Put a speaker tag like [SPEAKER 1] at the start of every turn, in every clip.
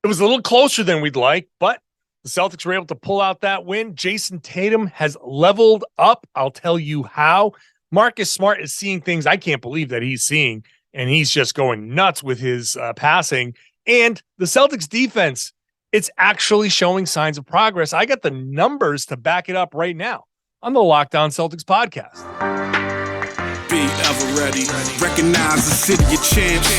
[SPEAKER 1] It was a little closer than we'd like, but the Celtics were able to pull out that win. Jayson Tatum has leveled up. I'll tell you how. Marcus Smart is seeing things I can't believe that he's seeing, and he's just going nuts with his passing. And the Celtics defense, it's actually showing signs of progress. I got the numbers to back it up right now on the Locked On Celtics podcast.
[SPEAKER 2] Be ever ready. Recognize the city of champs.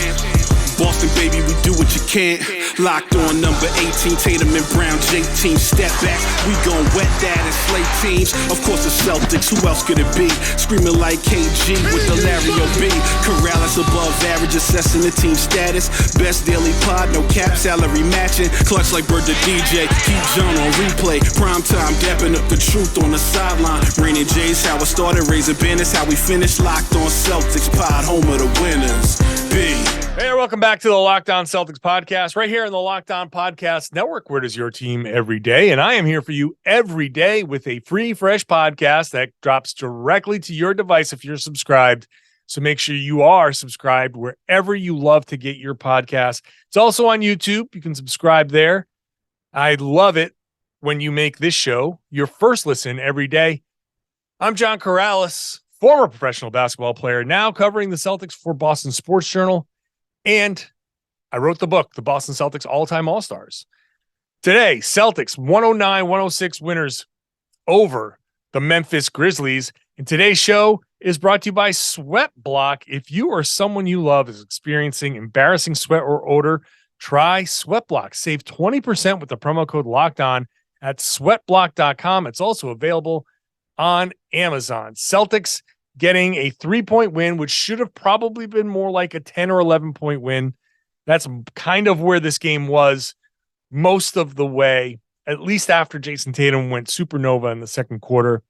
[SPEAKER 2] Boston, baby, we do what you can't. Locked on number 18, Tatum and Brown, J-team, step back. We gon' wet that and slay teams. Of course, the Celtics, who else could it be? Screaming like KG with the Larry O.B. Karalis above average, assessing the team status. Best daily pod, no cap, salary matching. Clutch like Bird the DJ, keep John on replay. Prime time, dapping up the truth on the sideline. Raining J's, how it started, raising banners, how we finished. Locked on Celtics pod, home of the winners. B.
[SPEAKER 1] Hey, welcome back to the Locked On Celtics podcast, right here in the Locked On Podcast Network, where it is your team every day. And I am here for you every day with a free, fresh podcast that drops directly to your device if you're subscribed. So make sure you are subscribed wherever you love to get your podcast. It's also on YouTube. You can subscribe there. I love it when you make this show your first listen every day. I'm John Karalis, former professional basketball player, now covering the Celtics for Boston Sports Journal. And I wrote the book, The Boston Celtics All-Time All-Stars. Today, Celtics 109-106 winners over the Memphis Grizzlies. And today's show is brought to you by SweatBlock. If you or someone you love is experiencing embarrassing sweat or odor, try SweatBlock. Save 20% with the promo code LOCKEDON at sweatblock.com. It's also available on Amazon. Celtics getting a 3-point win, which should have probably been more like a 10 or 11-point win. That's kind of where this game was most of the way, at least after Jayson Tatum went supernova in the second quarter.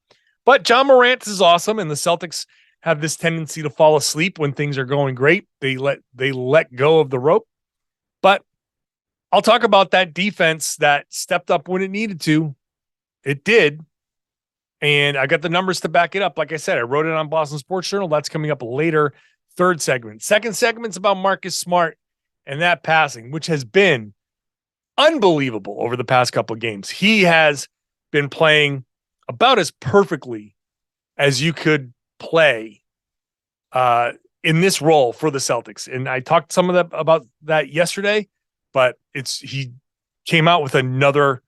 [SPEAKER 1] But Ja Morant is awesome, and the Celtics have this tendency to fall asleep when things are going great. They let go of the rope. But I'll talk about that defense that stepped up when it needed to. It did. And I got the numbers to back it up. Like I said, I wrote it on Boston Sports Journal. That's coming up later. Third segment. Second segment's about Marcus Smart and that passing, which has been unbelievable over the past couple of games. He has been playing about as perfectly as you could play in this role for the Celtics. And I talked some of that about that yesterday, but he came out with another,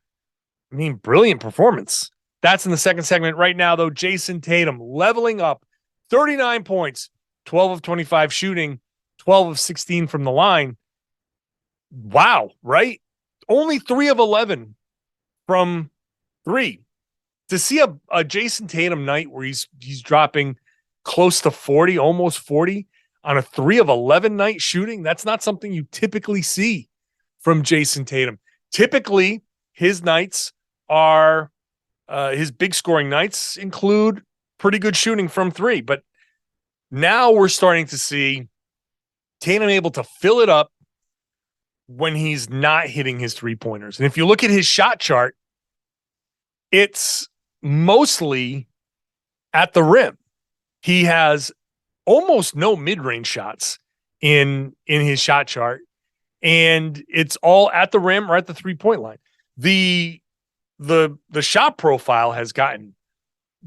[SPEAKER 1] brilliant performance. That's in the second segment. Right now, though, Jayson Tatum leveling up, 39 points, 12 of 25 shooting, 12 of 16 from the line. Wow, right? Only 3 of 11 from 3. To see a Jayson Tatum night where he's dropping close to 40, almost 40 on a 3 of 11 night shooting, that's not something you typically see from Jayson Tatum. Typically, his nights are his big scoring nights include pretty good shooting from 3, but now we're starting to see Tatum able to fill it up when he's not hitting his 3-pointers. And if you look at his shot chart, it's mostly at the rim. He has almost no mid-range shots in his shot chart, and it's all at the rim or at the 3-point line. The shot profile has gotten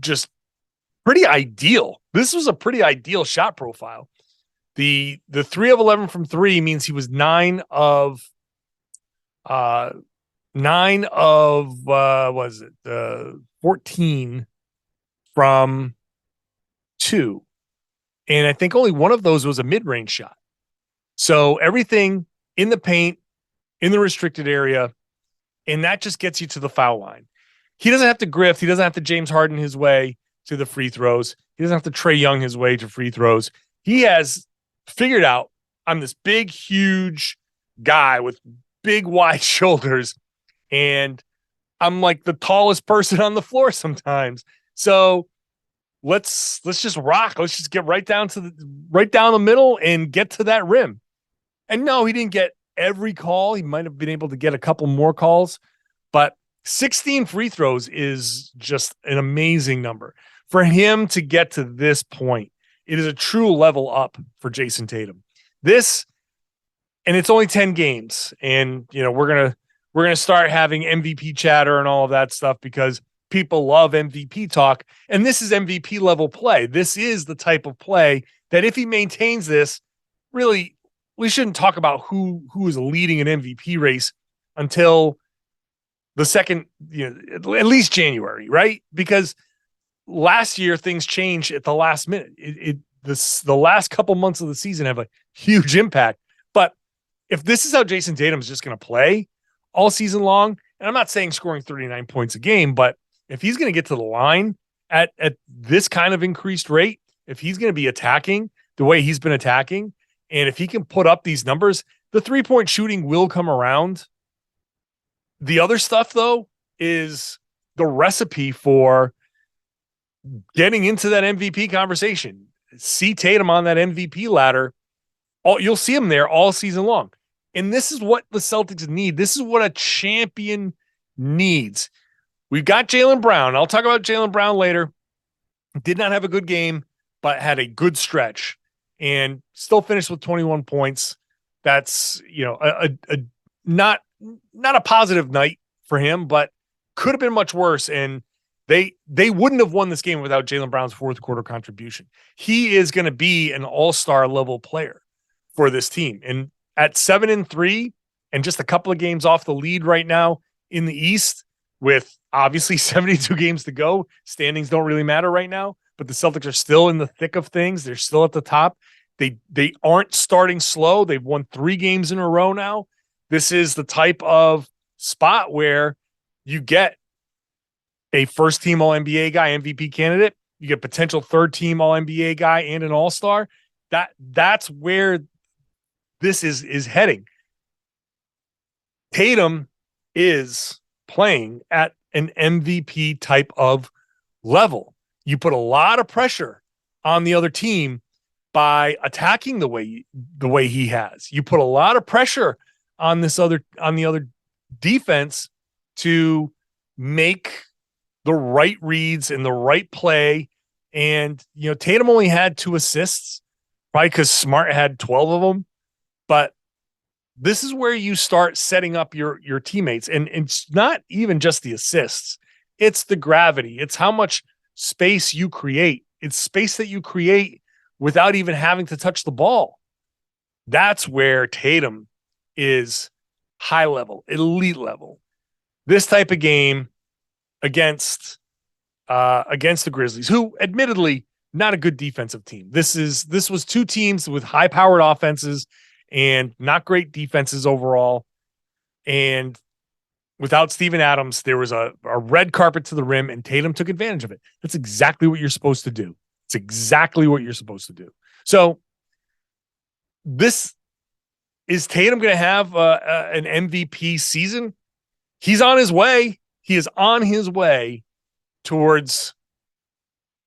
[SPEAKER 1] just pretty ideal. This was a pretty ideal shot profile. The 3 of 11 from 3 means he was 9 of 14 from 2. And I think only one of those was a mid-range shot. So everything in the paint, in the restricted area, and that just gets you to the foul line. He doesn't have to grift. He doesn't have to James Harden his way to the free throws. He doesn't have to Trae Young his way to free throws. He has figured out, I'm this big, huge guy with big, wide shoulders, and I'm like the tallest person on the floor sometimes. So let's just rock. Let's just get right down the middle and get to that rim. And no, he didn't get every call. He might have been able to get a couple more calls, but 16 free throws is just an amazing number. For him to get to this point, it is a true level up for Jayson Tatum. This and it's only 10 games. And, we're going to start having MVP chatter and all of that stuff because people love MVP talk. And this is MVP level play. This is the type of play that if he maintains this, really, we shouldn't talk about who is leading an MVP race until the second, at least January, right? Because last year things changed at the last minute. The last couple months of the season have a huge impact. But if this is how Jayson Tatum is just going to play all season long, and I'm not saying scoring 39 points a game, but if he's going to get to the line at this kind of increased rate, if he's going to be attacking the way he's been attacking, and if he can put up these numbers, the 3-point shooting will come around. The other stuff, though, is the recipe for getting into that MVP conversation. See Tatum on that MVP ladder. You'll see him there all season long. And this is what the Celtics need. This is what a champion needs. We've got Jaylen Brown. I'll talk about Jaylen Brown later. Did not have a good game, but had a good stretch and still finished with 21 points. That's, not a positive night for him, but could have been much worse. And they wouldn't have won this game without Jaylen Brown's fourth quarter contribution. He is going to be an all-star level player for this team. And at 7-3 and just a couple of games off the lead right now in the East, with obviously 72 games to go, standings don't really matter right now, but the Celtics are still in the thick of things. They're still at the top. They aren't starting slow. They've won 3 games in a row now. This is the type of spot where you get a first-team All-NBA guy, MVP candidate. You get potential third-team All-NBA guy and an All-Star. That's where this is heading. Tatum is playing at an MVP type of level. You put a lot of pressure on the other team by attacking the way he has. You put a lot of pressure on the other defense to make the right reads and the right play. And, Tatum only had 2 assists, probably because Smart had 12 of them. But this is where you start setting up your teammates. And it's not even just the assists. It's the gravity. It's how much space you create. It's space that you create without even having to touch the ball. That's where Tatum is high level, elite level. This type of game against the Grizzlies, who admittedly not a good defensive team. This was 2 teams with high powered offenses and not great defenses overall. And without Steven Adams, there was a red carpet to the rim, and Tatum took advantage of it. That's exactly what you're supposed to do. It's exactly what you're supposed to do. So is Tatum going to have an MVP season? He's on his way. He is on his way towards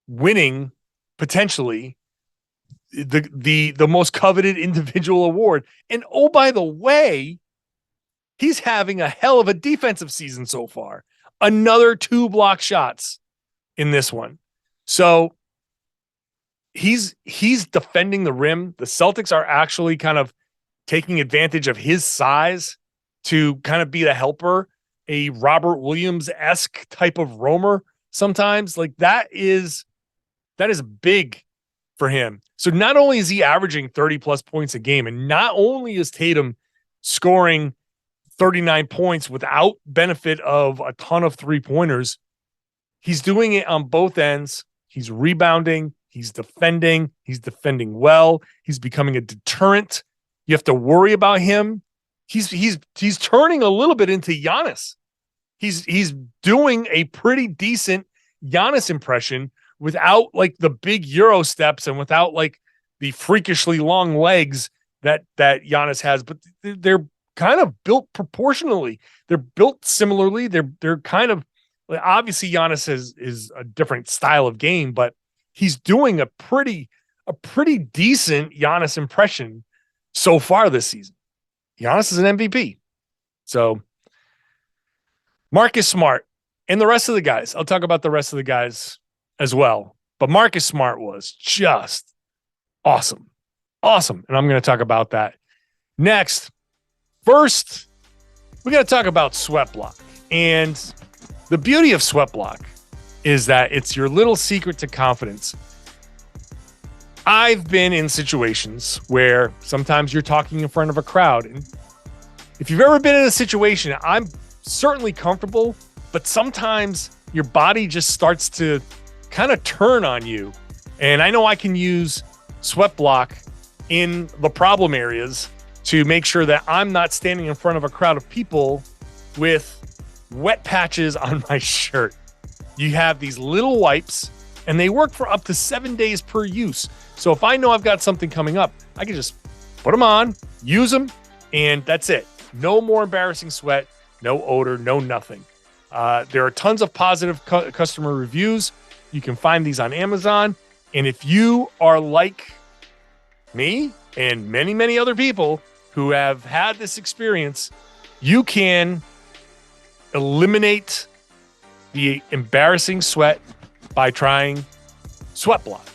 [SPEAKER 1] winning potentially the most coveted individual award. And oh, by the way, he's having a hell of a defensive season so far. Another 2 block shots in this one. So he's defending the rim. The Celtics are actually kind of taking advantage of his size to kind of be the helper, a Robert Williams-esque type of roamer sometimes. Like that is big for him. So not only is he averaging 30 plus points a game, and not only is Tatum scoring 39 points without benefit of a ton of 3-pointers, he's doing it on both ends. He's rebounding. He's defending well. He's becoming a deterrent. You have to worry about him. He's turning a little bit into Giannis. He's doing a pretty decent Giannis impression without like the big Euro steps and without like the freakishly long legs that Giannis has, but they're kind of built proportionally. They're built similarly. They're kind of, obviously Giannis is a different style of game, but he's doing a pretty decent Giannis impression so far this season. Giannis is an MVP. So Marcus Smart and the rest of the guys, I'll talk about the rest of the guys as well, but Marcus Smart was just awesome. And I'm going to talk about that Next, first, we got to talk about SweatBlock. And the beauty of SweatBlock is that it's your little secret to confidence. I've been in situations where sometimes you're talking in front of a crowd. And if you've ever been in a situation, I'm certainly comfortable, but sometimes your body just starts to kind of turn on you. And I know I can use SweatBlock in the problem areas to make sure that I'm not standing in front of a crowd of people with wet patches on my shirt. You have these little wipes, and they work for up to 7 days per use. So if I know I've got something coming up, I can just put them on, use them, and that's it. No more embarrassing sweat, no odor, no nothing. There are tons of positive customer reviews. You can find these on Amazon. And if you are like me and many, many other people who have had this experience, you can eliminate the embarrassing sweat by trying SweatBlock.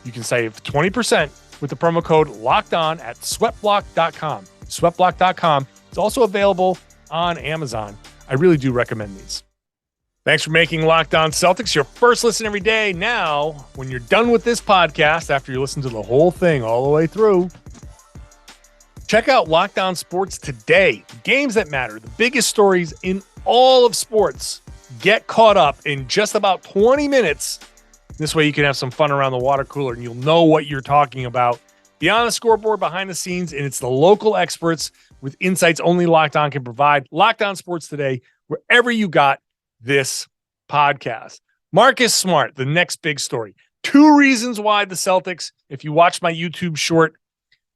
[SPEAKER 1] You can save 20% with the promo code LOCKEDON at SweatBlock.com. SweatBlock.com. It's also available on Amazon. I really do recommend these. Thanks for making Locked On Celtics your first listen every day. Now, when you're done with this podcast, after you listen to the whole thing all the way through, check out Locked On Sports Today. The games that matter, the biggest stories in all of sports. Get caught up in just about 20 minutes. This way you can have some fun around the water cooler and you'll know what you're talking about. Beyond the scoreboard, behind the scenes, and it's the local experts with insights only Locked On can provide. Locked On Sports Today, wherever you got this podcast. Marcus Smart, the next big story. 2 reasons why the Celtics, if you watch my YouTube short,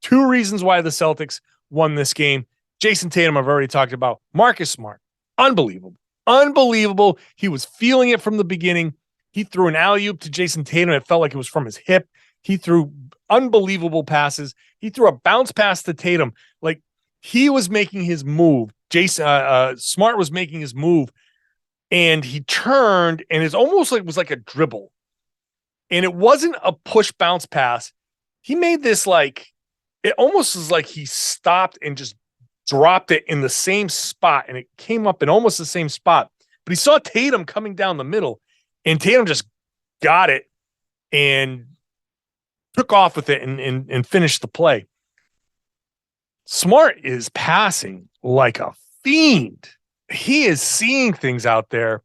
[SPEAKER 1] 2 reasons why the Celtics won this game. Jayson Tatum, I've already talked about. Marcus Smart, unbelievable. Unbelievable. He was feeling it from the beginning. He threw an alley-oop to Jayson Tatum. It felt like it was from his hip. He threw unbelievable passes. He threw a bounce pass to Tatum. Like, he was making his move. Smart was making his move. And he turned, and it's almost like it was like a dribble. And it wasn't a push bounce pass. He made this like, it almost was like he stopped and just dropped it in the same spot. And it came up in almost the same spot. But he saw Tatum coming down the middle, and Tatum just got it and took off with it and finished the play. Smart is passing like a fiend. He is seeing things out there.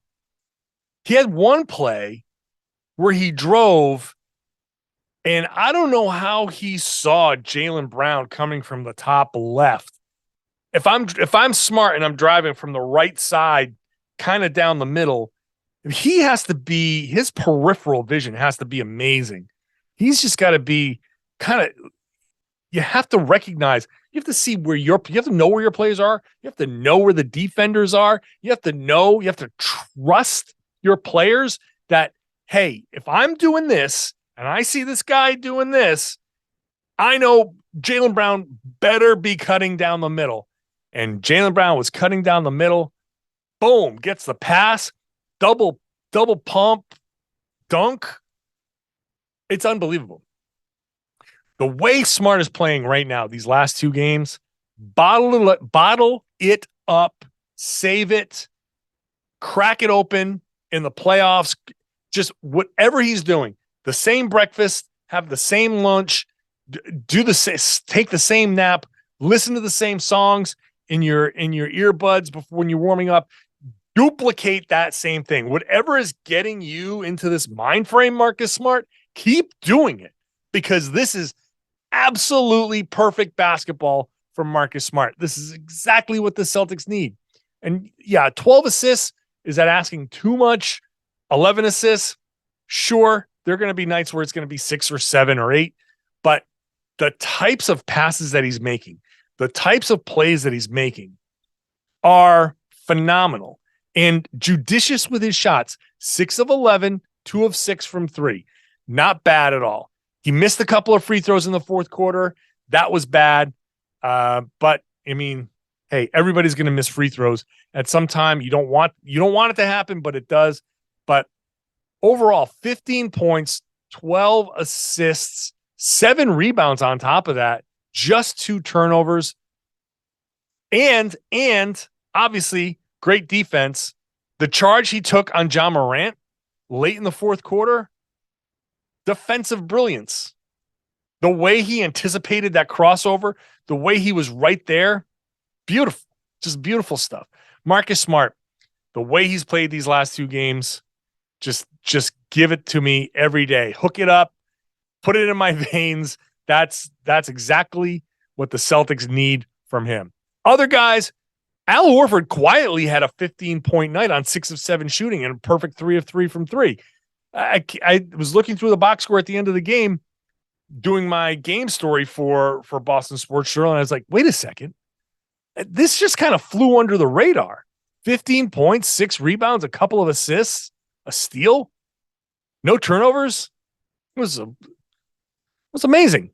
[SPEAKER 1] He had one play where he drove, and I don't know how he saw Jaylen Brown coming from the top left. If I'm Smart and I'm driving from the right side, kind of down the middle, his peripheral vision has to be amazing. He's just got to be you have to recognize, you have to see you have to know where your players are. You have to know where the defenders are. You have to trust your players that, hey, if I'm doing this and I see this guy doing this, I know Jaylen Brown better be cutting down the middle. And Jaylen Brown was cutting down the middle. Boom, gets the pass, double pump, dunk. It's unbelievable. The way Smart is playing right now, these last 2 games, bottle it up, save it, crack it open in the playoffs. Just whatever he's doing, the same breakfast, have the same lunch, take the same nap, listen to the same songs in your earbuds before when you're warming up. Duplicate that same thing. Whatever is getting you into this mind frame, Marcus Smart, keep doing it, because this is absolutely perfect basketball from Marcus Smart. This is exactly what the Celtics need. And yeah, 12 assists, is that asking too much? 11 assists, sure, there are going to be nights where it's going to be 6 or 7 or 8, but the types of passes that he's making, the types of plays that he's making are phenomenal and judicious with his shots. 6 of 11, 2 of 6 from 3. Not bad at all. He missed a couple of free throws in the fourth quarter. That was bad. But I mean, hey, everybody's going to miss free throws at some time. You don't want it to happen, but it does. But overall, 15 points, 12 assists, 7 rebounds on top of that. just 2 turnovers, and obviously great defense. The charge he took on Ja Morant late in the fourth quarter, defensive brilliance. The way he anticipated that crossover, the way he was right there, beautiful, just beautiful stuff. Marcus Smart, the way he's played these last 2 games, just give it to me every day. Hook it up, put it in my veins. That's exactly what the Celtics need from him. Other guys, Al Horford quietly had a 15-point night on 6 of 7 shooting and a perfect 3 of 3 from 3. I was looking through the box score at the end of the game, doing my game story for Boston Sports Journal, and I was like, wait a second. This just kind of flew under the radar. 15 points, 6 rebounds, a couple of assists, a steal, no turnovers. It was amazing.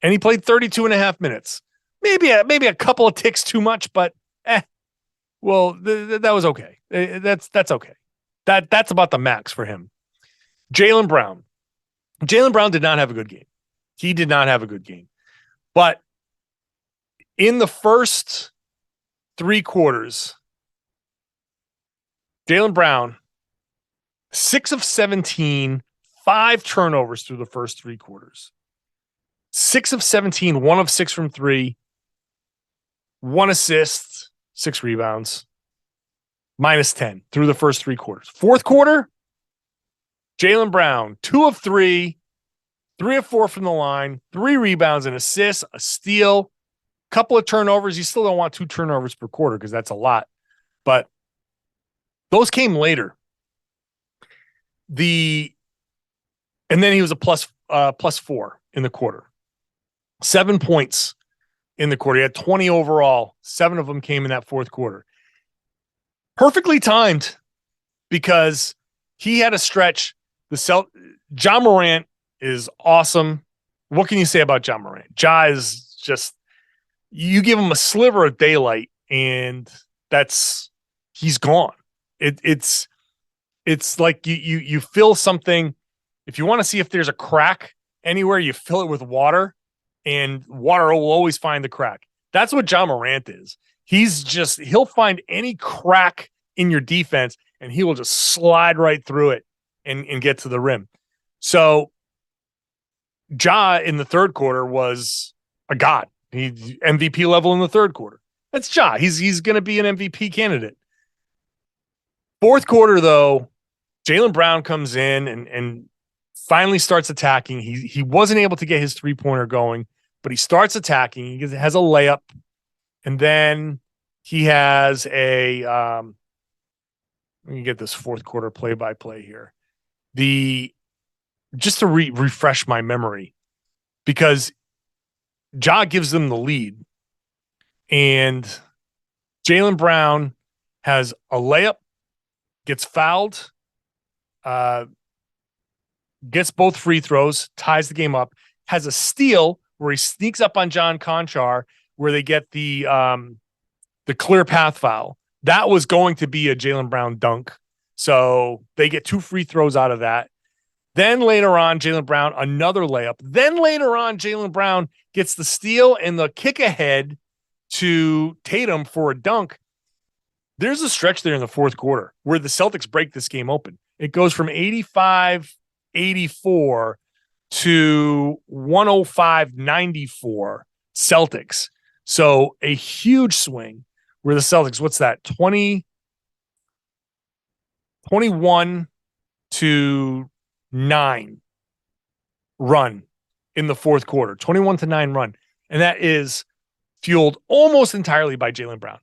[SPEAKER 1] And he played 32 and a half minutes. Maybe a couple of ticks too much, but well, that was okay. That's okay. That's about the max for him. Jaylen Brown did not have a good game. He did not have a good game. But in the first 3 quarters, Jaylen Brown, 6 of 17, 5 turnovers through the first 3 quarters. 6 of 17, 1 of 6 from 3, 1 assist, 6 rebounds, -10 through the first 3 quarters. Fourth quarter, Jaylen Brown, 2 of 3, 3 of 4 from the line, 3 rebounds, an assist, a steal, couple of turnovers. You still don't want 2 turnovers per quarter because that's a lot, but those came later. And then he was a plus 4 in the quarter. 7 points in the quarter. He had 20 overall. 7 of them came in that fourth quarter. Perfectly timed because he had a stretch. Ja Morant is awesome. What can you say about Ja Morant? Ja is just, you give him a sliver of daylight and he's gone. It's like you fill something. If you want to see if there's a crack anywhere, you fill it with water, and water will always find the crack. That's what Ja Morant is. He'll find any crack in your defense and he will just slide right through it and get to the rim. So Ja in the third quarter was a god. He's MVP level in the third quarter. That's Ja. He's going to be an MVP candidate. Fourth quarter, though, Jaylen Brown comes in and finally starts attacking. He wasn't able to get his 3-pointer going, but he starts attacking. He has a layup, and then he has let me get this fourth quarter play-by-play here. Just to refresh my memory, because Ja gives them the lead, and Jaylen Brown has a layup, gets fouled, gets both free throws, ties the game up, has a steal where he sneaks up on John Conchar, where they get the clear path foul. That was going to be a Jaylen Brown dunk. So they get 2 free throws out of that. Then later on, Jaylen Brown, another layup. Then later on, Jaylen Brown gets the steal and the kick ahead to Tatum for a dunk. There's a stretch there in the fourth quarter where the Celtics break this game open. It goes from 85-84 to 105-94 Celtics. So a huge swing where the Celtics, what's that? 21-9 run in the fourth quarter. 21-9 run. And that is fueled almost entirely by Jaylen Brown.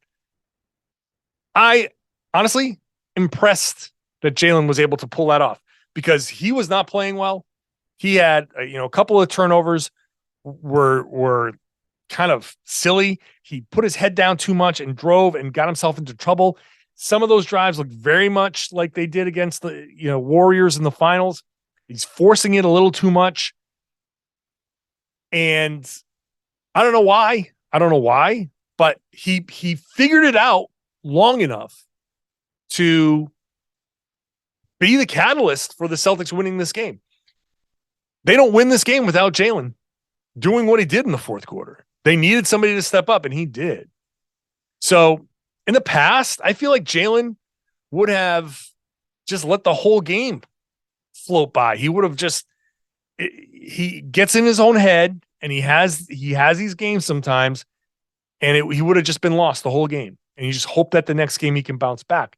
[SPEAKER 1] I honestly impressed that Jaylen was able to pull that off because he was not playing well. He had a couple of turnovers were kind of silly. He put his head down too much and drove and got himself into trouble. Some of those drives look very much like they did against the Warriors in the finals. He's forcing it a little too much. And I don't know why, but he figured it out long enough to be the catalyst for the Celtics winning this game. They don't win this game without Jaylen. doing what he did in the fourth quarter. They needed somebody to step up, and he did. So in the past, I feel like Jaylen would have just let the whole game float by. He would have he gets in his own head, and he has these games sometimes, and he would have just been lost the whole game. And you just hope that the next game he can bounce back.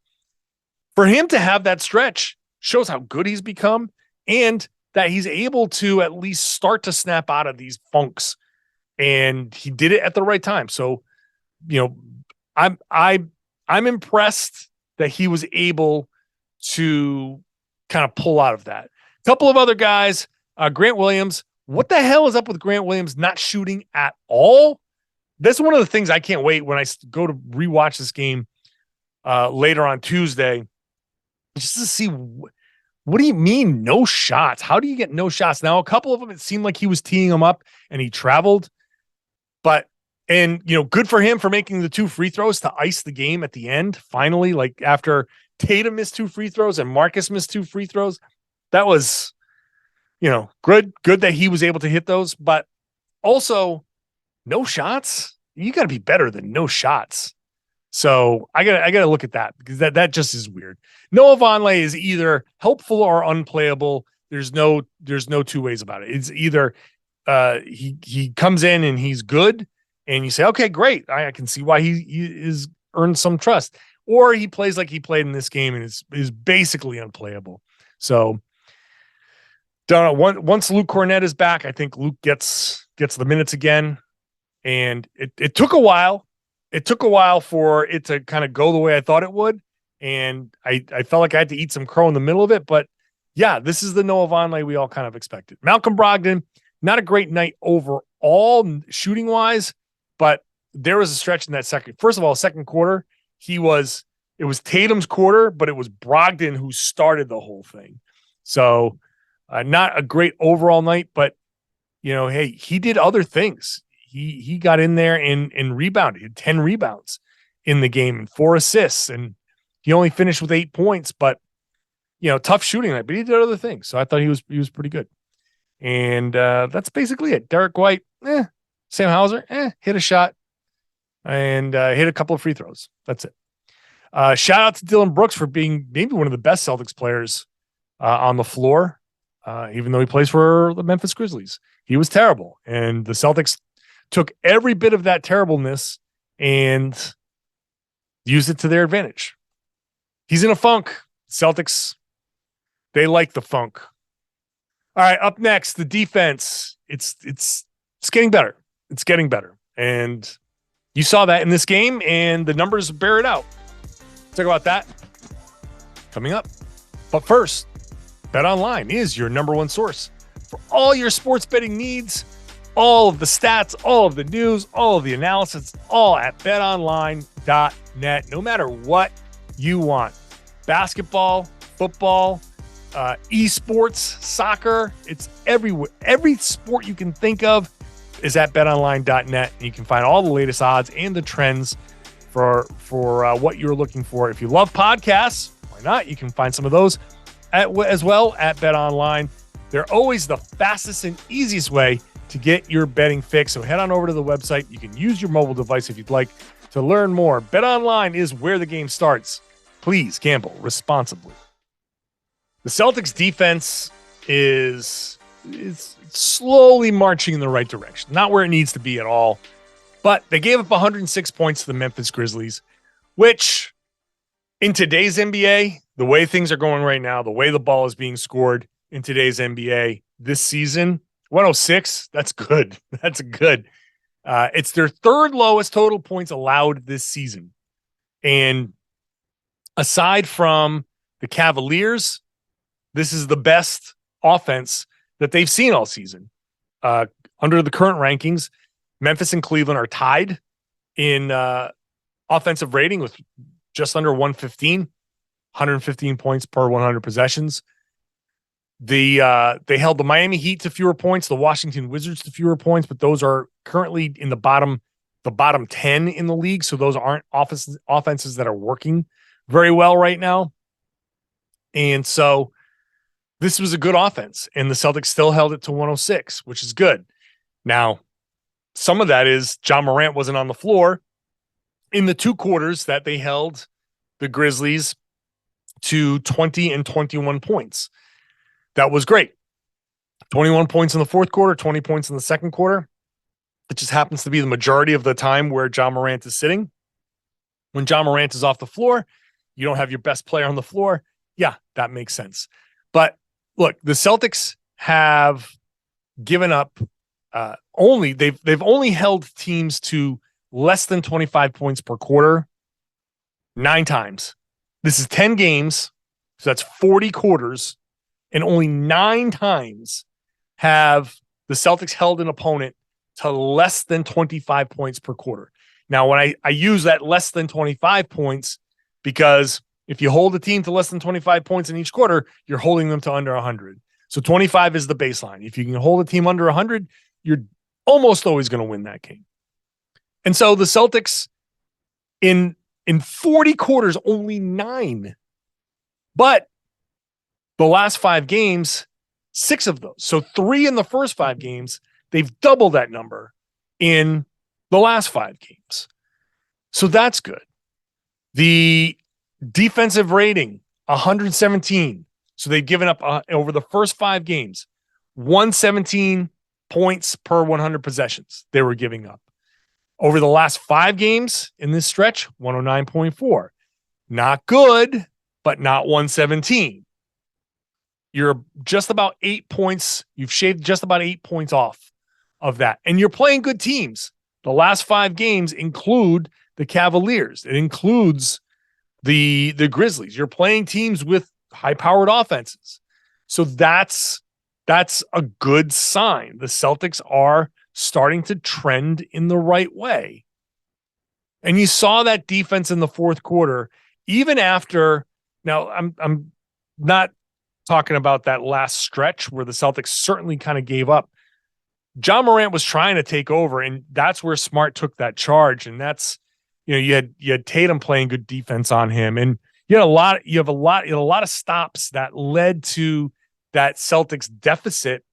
[SPEAKER 1] For him to have that stretch shows how good he's become, and that he's able to at least start to snap out of these funks. And he did it at the right time. So, I'm impressed that he was able to kind of pull out of that. A couple of other guys, Grant Williams. What the hell is up with Grant Williams not shooting at all? That's one of the things I can't wait when I go to rewatch this game later on Tuesday, just to see what do you mean no shots? How do you get no shots? Now, a couple of them, it seemed like he was teeing them up and he traveled, and good for him for making the 2 free throws to ice the game at the end. Finally, like after Tatum missed 2 free throws and Marcus missed 2 free throws, that was, good that he was able to hit those, but also no shots. You got to be better than no shots. So I gotta look at that, because that just is weird. Noah Vonleh is either helpful or unplayable. There's no 2 ways about it. It's either he comes in and he's good, and you say, okay, great, I can see why he is earned some trust, or he plays like he played in this game and is basically unplayable. So don't know. Once Luke Cornett is back, I think Luke gets the minutes again, and it took a while. It took a while for it to kind of go the way I thought it would. And I felt like I had to eat some crow in the middle of it. But yeah, this is the Noah Vonleh we all kind of expected. Malcolm Brogdon, not a great night overall shooting wise, but there was a stretch in that first of all, second quarter, it was Tatum's quarter, but it was Brogdon who started the whole thing. So not a great overall night, but hey, he did other things. He got in there and rebounded. He had 10 rebounds in the game and 4 assists, and he only finished with 8 points, but tough shooting night, but he did other things. So I thought he was pretty good. And that's basically it. Derek White, Sam Hauser, hit a shot and hit a couple of free throws. That's it. Shout out to Dylan Brooks for being maybe one of the best Celtics players on the floor, even though he plays for the Memphis Grizzlies. He was terrible, and the Celtics took every bit of that terribleness and used it to their advantage. He's in a funk. Celtics, they like the funk. All right, up next, the defense. It's getting better. It's getting better. And you saw that in this game, and the numbers bear it out. Talk about that coming up. But first, BetOnline is your number one source for all your sports betting needs. All of the stats, all of the news, all of the analysis, all at betonline.net. No matter what you want. Basketball, football, esports, soccer, it's everywhere. Every sport you can think of is at betonline.net. And you can find all the latest odds and the trends for what you're looking for. If you love podcasts, why not? You can find some of those as well at BetOnline. They're always the fastest and easiest way to get your betting fix. So head on over to the website. You can use your mobile device if you'd like to learn more. BetOnline is where the game starts. Please gamble responsibly. The Celtics defense is slowly marching in the right direction. Not where it needs to be at all, but they gave up 106 points to the Memphis Grizzlies, which in today's NBA, the way things are going right now, the way the ball is being scored in today's NBA this season, 106, that's good. That's good. It's their third lowest total points allowed this season. And aside from the Cavaliers, this is the best offense that they've seen all season. Under the current rankings, Memphis and Cleveland are tied in offensive rating with just under 115 points per 100 possessions. They held the Miami Heat to fewer points, the Washington Wizards to fewer points, but those are currently in the bottom 10 in the league. So those aren't offenses that are working very well right now. And so this was a good offense, and the Celtics still held it to 106, which is good. Now, some of that is Ja Morant wasn't on the floor in the 2 quarters that they held the Grizzlies to 20 and 21 points. That was great. 21 points in the fourth quarter, 20 points in the second quarter. It just happens to be the majority of the time where Ja Morant is sitting. When Ja Morant is off the floor, you don't have your best player on the floor. Yeah, that makes sense. But look, the Celtics have given up they've only held teams to less than 25 points per quarter 9 times. This is 10 games, so that's 40 quarters, and only 9 times have the Celtics held an opponent to less than 25 points per quarter. Now, when I use that less than 25 points, because if you hold a team to less than 25 points in each quarter, you're holding them to under 100. So 25 is the baseline. If you can hold a team under 100, you're almost always going to win that game. And so the Celtics in 40 quarters, only 9. But the last 5 games, 6 of those. So 3 in the first 5 games, they've doubled that number in the last 5 games. So that's good. The defensive rating, 117. So they've given up over the first 5 games, 117 points per 100 possessions they were giving up. Over the last 5 games in this stretch, 109.4. Not good, but not 117. You're just about 8 points. You've shaved just about 8 points off of that. And you're playing good teams. The last 5 games include the Cavaliers. It includes the Grizzlies. You're playing teams with high-powered offenses. So that's a good sign. The Celtics are starting to trend in the right way. And you saw that defense in the fourth quarter, even after. Now, I'm not talking about that last stretch where the Celtics certainly kind of gave up. Ja Morant was trying to take over, and that's where Smart took that charge. And that's, you had Tatum playing good defense on him, and you had a lot of stops that led to that Celtics deficit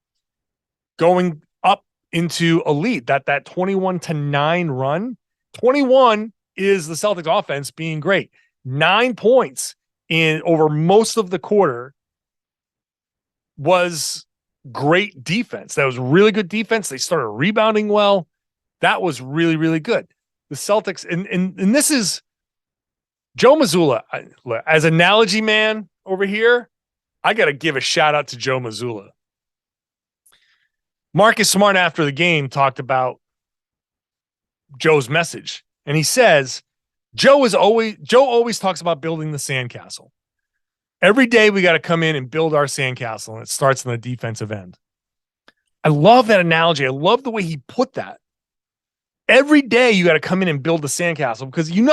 [SPEAKER 1] going up into a lead. That 21-9 run. 21 is the Celtics offense being great. 9 points in over most of the quarter was great defense. That was really good defense. They started rebounding well. That was really, really good. The Celtics, and this is Joe Mazzulla. As analogy man over here, I got to give a shout out to Joe Mazzulla. Marcus Smart after the game talked about Joe's message, and he says Joe always talks about building the sandcastle. Every day we got to come in and build our sandcastle, and it starts on the defensive end. I love that analogy. I love the way he put that. Every day you got to come in and build the sandcastle, because you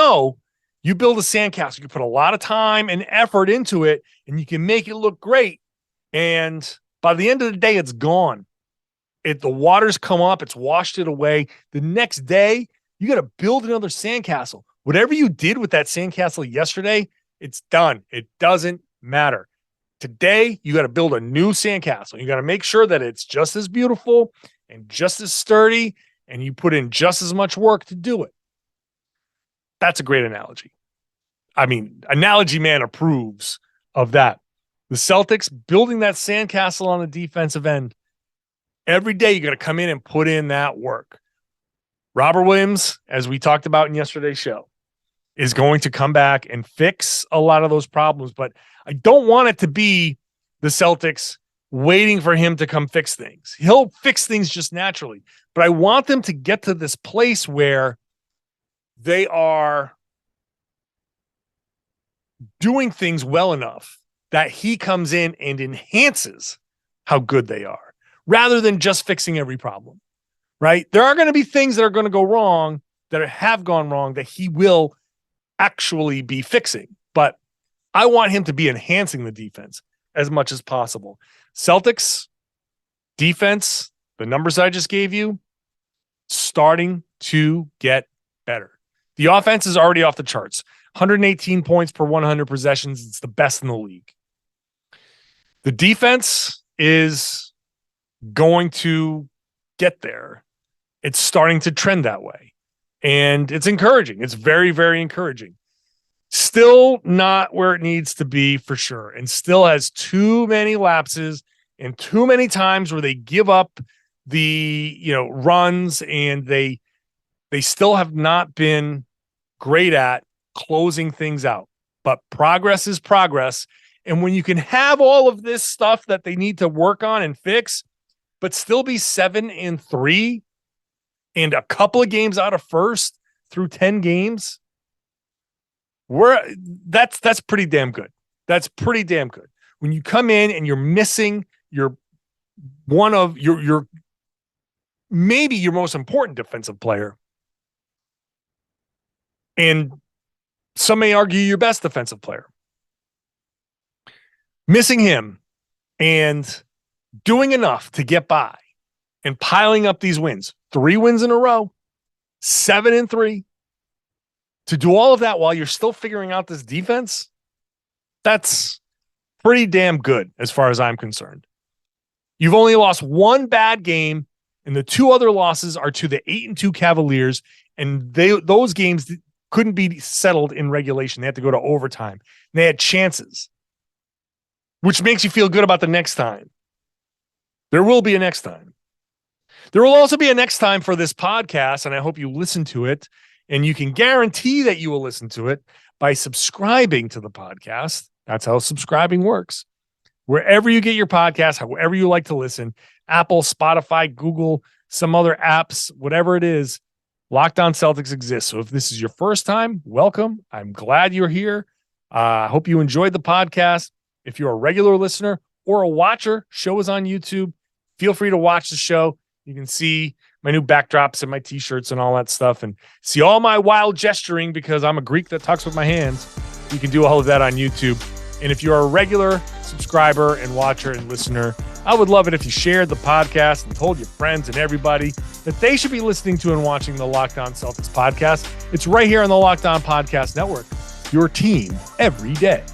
[SPEAKER 1] build a sandcastle, you put a lot of time and effort into it, and you can make it look great. And by the end of the day, it's gone. The water's come up, it's washed it away. The next day, you got to build another sandcastle. Whatever you did with that sandcastle yesterday, it's done. It doesn't matter. Today, you got to build a new sandcastle. You got to make sure that it's just as beautiful and just as sturdy, and you put in just as much work to do it. That's a great analogy. I mean, Analogy Man approves of that. The Celtics building that sandcastle on the defensive end. Every day you got to come in and put in that work. Robert Williams, as we talked about in yesterday's show, is going to come back and fix a lot of those problems. But I don't want it to be the Celtics waiting for him to come fix things. He'll fix things just naturally. But I want them to get to this place where they are doing things well enough that he comes in and enhances how good they are, rather than just fixing every problem, right? There are going to be things that are going to go wrong, that have gone wrong, that he will actually be fixing. But I want him to be enhancing the defense as much as possible. Celtics defense, the numbers I just gave you, starting to get better. The offense is already off the charts. 118 points per 100 possessions. It's the best in the league. The defense is going to get there. It's starting to trend that way. And it's encouraging. It's very, very encouraging. Still not where it needs to be for sure. And still has too many lapses and too many times where they give up the, runs, and they still have not been great at closing things out. But progress is progress. And when you can have all of this stuff that they need to work on and fix, but still be 7-3 and a couple of games out of first through 10 games, that's pretty damn good. That's pretty damn good. When you come in and you're missing one of your maybe your most important defensive player, and some may argue your best defensive player, missing him and doing enough to get by and piling up these wins, 3 wins in a row, 7-3, to do all of that while you're still figuring out this defense, that's pretty damn good as far as I'm concerned. You've only lost one bad game, and the 2 other losses are to the 8-2 Cavaliers, and those games couldn't be settled in regulation. They had to go to overtime. And they had chances, which makes you feel good about the next time. There will be a next time. There will also be a next time for this podcast, and I hope you listen to it. And you can guarantee that you will listen to it by subscribing to the podcast. That's how subscribing works. Wherever you get your podcast, however you like to listen, Apple, Spotify, Google, some other apps, whatever it is, Locked On Celtics exists. So if this is your first time, welcome. I'm glad you're here. I hope you enjoyed the podcast. If you're a regular listener or a watcher, show is on YouTube. Feel free to watch the show. You can see my new backdrops and my t-shirts and all that stuff, and see all my wild gesturing because I'm a Greek that talks with my hands. You can do all of that on YouTube. And if you're a regular subscriber and watcher and listener, I would love it if you shared the podcast and told your friends and everybody that they should be listening to and watching the Locked On Celtics podcast. It's right here on the Locked On Podcast Network, your team every day.